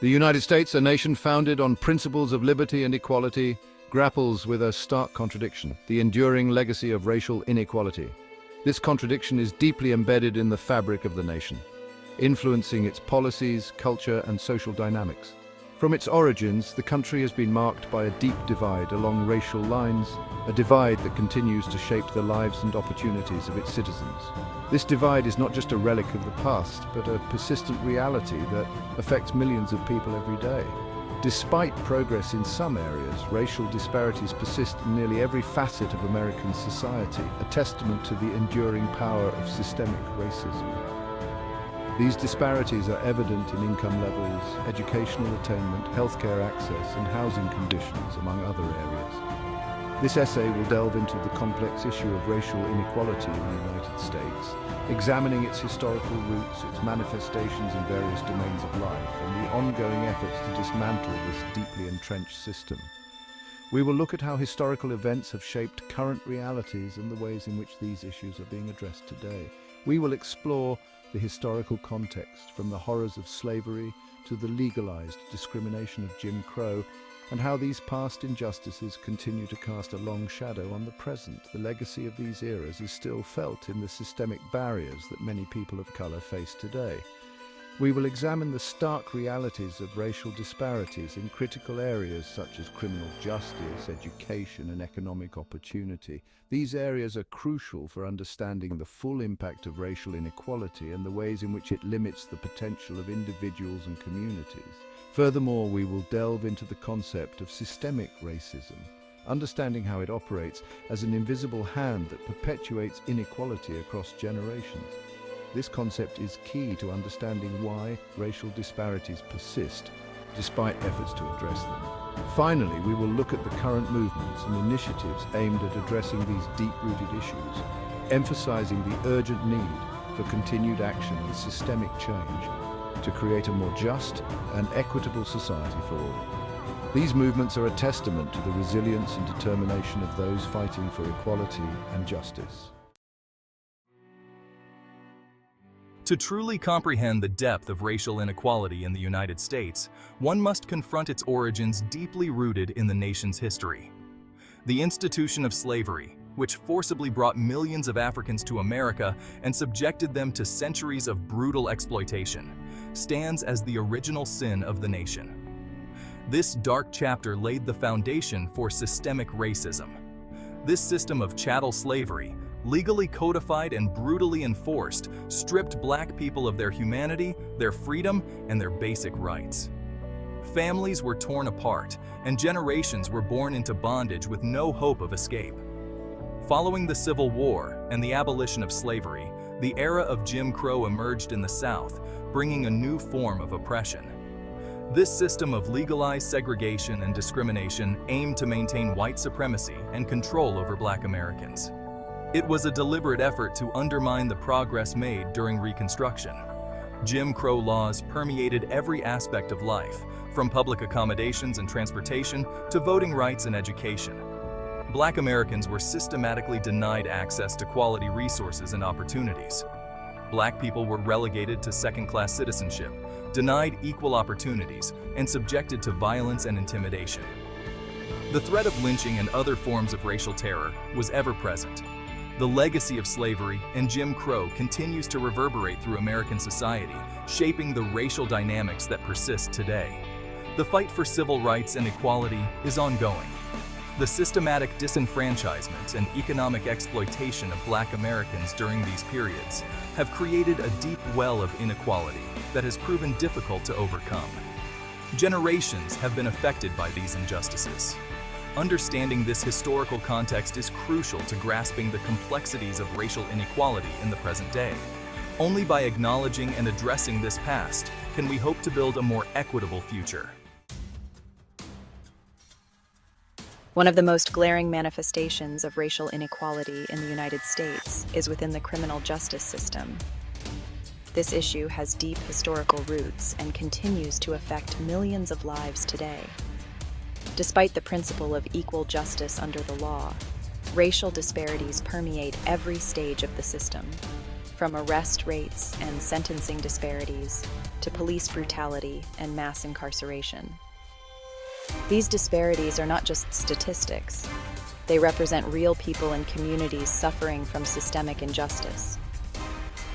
The United States, a nation founded on principles of liberty and equality, grapples with a stark contradiction, the enduring legacy of racial inequality. This contradiction is deeply embedded in the fabric of the nation, influencing its policies, culture, and social dynamics. From its origins, the country has been marked by a deep divide along racial lines, a divide that continues to shape the lives and opportunities of its citizens. This divide is not just a relic of the past, but a persistent reality that affects millions of people every day. Despite progress in some areas, racial disparities persist in nearly every facet of American society, a testament to the enduring power of systemic racism. These disparities are evident in income levels, educational attainment, healthcare access, and housing conditions, among other areas. This essay will delve into the complex issue of racial inequality in the United States, examining its historical roots, its manifestations in various domains of life, and the ongoing efforts to dismantle this deeply entrenched system. We will look at how historical events have shaped current realities and the ways in which these issues are being addressed today. We will explore the historical context, from the horrors of slavery to the legalized discrimination of Jim Crow, and how these past injustices continue to cast a long shadow on the present. The legacy of these eras is still felt in the systemic barriers that many people of color face today. We will examine the stark realities of racial disparities in critical areas such as criminal justice, education, and economic opportunity. These areas are crucial for understanding the full impact of racial inequality and the ways in which it limits the potential of individuals and communities. Furthermore, we will delve into the concept of systemic racism, understanding how it operates as an invisible hand that perpetuates inequality across generations. This concept is key to understanding why racial disparities persist, despite efforts to address them. Finally, we will look at the current movements and initiatives aimed at addressing these deep-rooted issues, emphasizing the urgent need for continued action and systemic change to create a more just and equitable society for all. These movements are a testament to the resilience and determination of those fighting for equality and justice. To truly comprehend the depth of racial inequality in the United States, one must confront its origins deeply rooted in the nation's history. The institution of slavery, which forcibly brought millions of Africans to America and subjected them to centuries of brutal exploitation, stands as the original sin of the nation. This dark chapter laid the foundation for systemic racism. This system of chattel slavery, legally codified and brutally enforced, stripped Black people of their humanity, their freedom, and their basic rights. Families were torn apart, and generations were born into bondage with no hope of escape. Following the Civil War and the abolition of slavery, the era of Jim Crow emerged in the South, bringing a new form of oppression. This system of legalized segregation and discrimination aimed to maintain white supremacy and control over Black Americans. It was a deliberate effort to undermine the progress made during Reconstruction. Jim Crow laws permeated every aspect of life, from public accommodations and transportation to voting rights and education. Black Americans were systematically denied access to quality resources and opportunities. Black people were relegated to second-class citizenship, denied equal opportunities, and subjected to violence and intimidation. The threat of lynching and other forms of racial terror was ever present. The legacy of slavery and Jim Crow continues to reverberate through American society, shaping the racial dynamics that persist today. The fight for civil rights and equality is ongoing. The systematic disenfranchisement and economic exploitation of Black Americans during these periods have created a deep well of inequality that has proven difficult to overcome. Generations have been affected by these injustices. Understanding this historical context is crucial to grasping the complexities of racial inequality in the present day. Only by acknowledging and addressing this past can we hope to build a more equitable future. One of the most glaring manifestations of racial inequality in the United States is within the criminal justice system. This issue has deep historical roots and continues to affect millions of lives today. Despite the principle of equal justice under the law, racial disparities permeate every stage of the system, from arrest rates and sentencing disparities to police brutality and mass incarceration. These disparities are not just statistics. They represent real people and communities suffering from systemic injustice.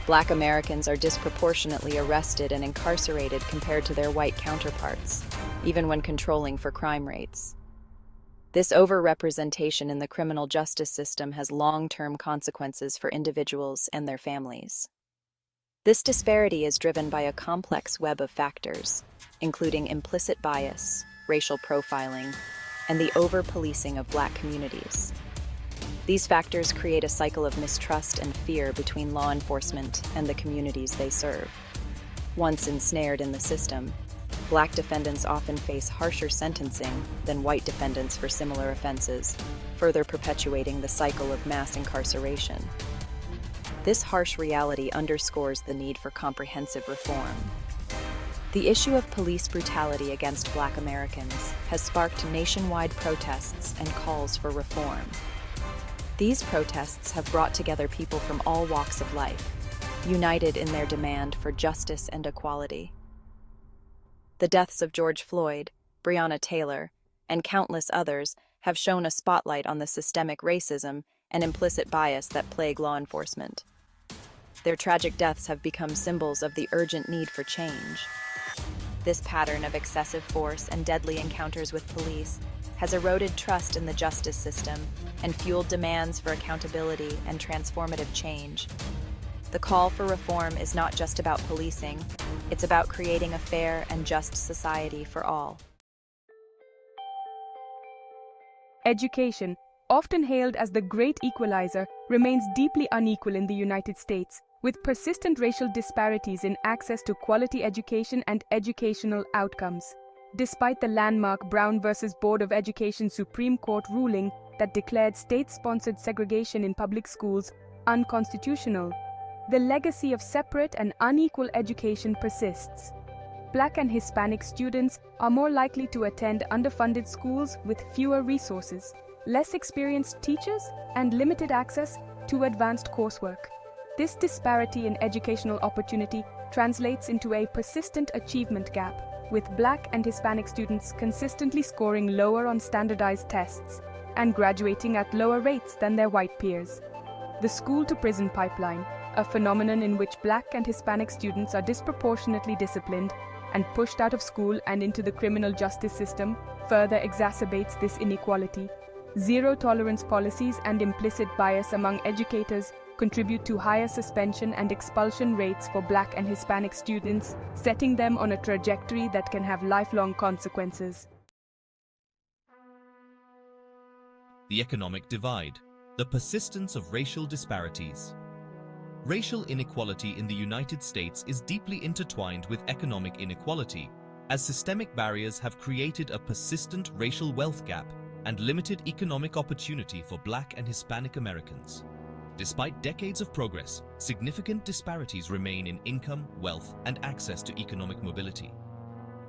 Black Americans are disproportionately arrested and incarcerated compared to their white counterparts, even when controlling for crime rates. This overrepresentation in the criminal justice system has long-term consequences for individuals and their families. This disparity is driven by a complex web of factors, including implicit bias, racial profiling, and the over-policing of Black communities. These factors create a cycle of mistrust and fear between law enforcement and the communities they serve. Once ensnared in the system, Black defendants often face harsher sentencing than white defendants for similar offenses, further perpetuating the cycle of mass incarceration. This harsh reality underscores the need for comprehensive reform. The issue of police brutality against Black Americans has sparked nationwide protests and calls for reform. These protests have brought together people from all walks of life, united in their demand for justice and equality. The deaths of George Floyd, Breonna Taylor, and countless others have shone a spotlight on the systemic racism and implicit bias that plague law enforcement. Their tragic deaths have become symbols of the urgent need for change. This pattern of excessive force and deadly encounters with police has eroded trust in the justice system and fueled demands for accountability and transformative change. The call for reform is not just about policing, it's about creating a fair and just society for all. Education, often hailed as the great equalizer, remains deeply unequal in the United States, with persistent racial disparities in access to quality education and educational outcomes. Despite the landmark Brown v. Board of Education Supreme Court ruling that declared state-sponsored segregation in public schools unconstitutional, the legacy of separate and unequal education persists. Black and Hispanic students are more likely to attend underfunded schools with fewer resources, less experienced teachers, and limited access to advanced coursework. This disparity in educational opportunity translates into a persistent achievement gap, with Black and Hispanic students consistently scoring lower on standardized tests and graduating at lower rates than their white peers. The school-to-prison pipeline, a phenomenon in which Black and Hispanic students are disproportionately disciplined and pushed out of school and into the criminal justice system, further exacerbates this inequality. Zero-tolerance policies and implicit bias among educators contribute to higher suspension and expulsion rates for Black and Hispanic students, setting them on a trajectory that can have lifelong consequences. The economic divide, the persistence of racial disparities. Racial inequality in the United States is deeply intertwined with economic inequality, as systemic barriers have created a persistent racial wealth gap and limited economic opportunity for Black and Hispanic Americans. Despite decades of progress, significant disparities remain in income, wealth, and access to economic mobility.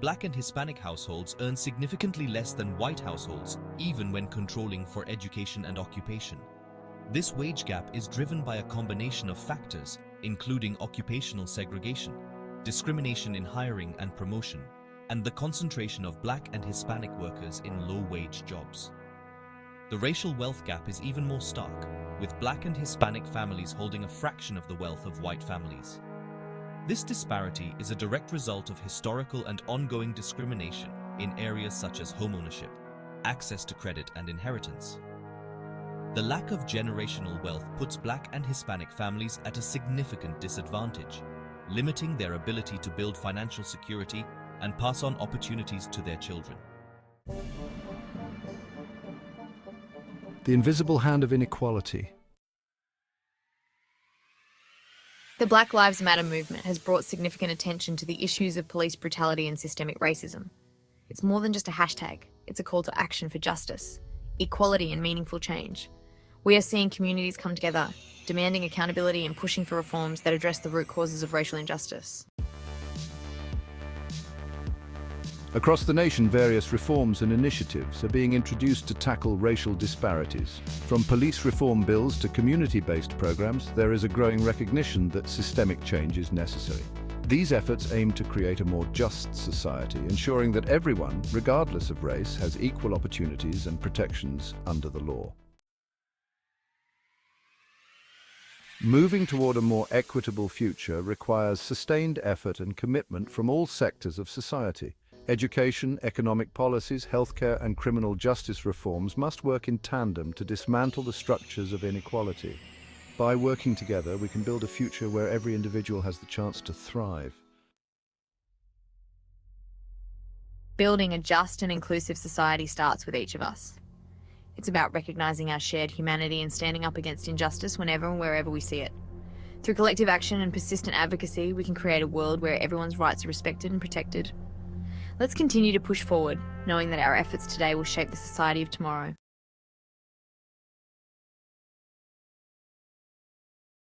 Black and Hispanic households earn significantly less than white households, even when controlling for education and occupation. This wage gap is driven by a combination of factors, including occupational segregation, discrimination in hiring and promotion, and the concentration of Black and Hispanic workers in low-wage jobs. The racial wealth gap is even more stark, with Black and Hispanic families holding a fraction of the wealth of white families. This disparity is a direct result of historical and ongoing discrimination in areas such as homeownership, access to credit, and inheritance. The lack of generational wealth puts Black and Hispanic families at a significant disadvantage, limiting their ability to build financial security and pass on opportunities to their children. The invisible hand of inequality. The Black Lives Matter movement has brought significant attention to the issues of police brutality and systemic racism. It's more than just a hashtag, it's a call to action for justice, equality, and meaningful change. We are seeing communities come together, demanding accountability and pushing for reforms that address the root causes of racial injustice. Across the nation, various reforms and initiatives are being introduced to tackle racial disparities. From police reform bills to community-based programs, there is a growing recognition that systemic change is necessary. These efforts aim to create a more just society, ensuring that everyone, regardless of race, has equal opportunities and protections under the law. Moving toward a more equitable future requires sustained effort and commitment from all sectors of society. Education, economic policies, healthcare, and criminal justice reforms must work in tandem to dismantle the structures of inequality. By working together, we can build a future where every individual has the chance to thrive. Building a just and inclusive society starts with each of us. It's about recognising our shared humanity and standing up against injustice whenever and wherever we see it. Through collective action and persistent advocacy, we can create a world where everyone's rights are respected and protected. Let's continue to push forward, knowing that our efforts today will shape the society of tomorrow.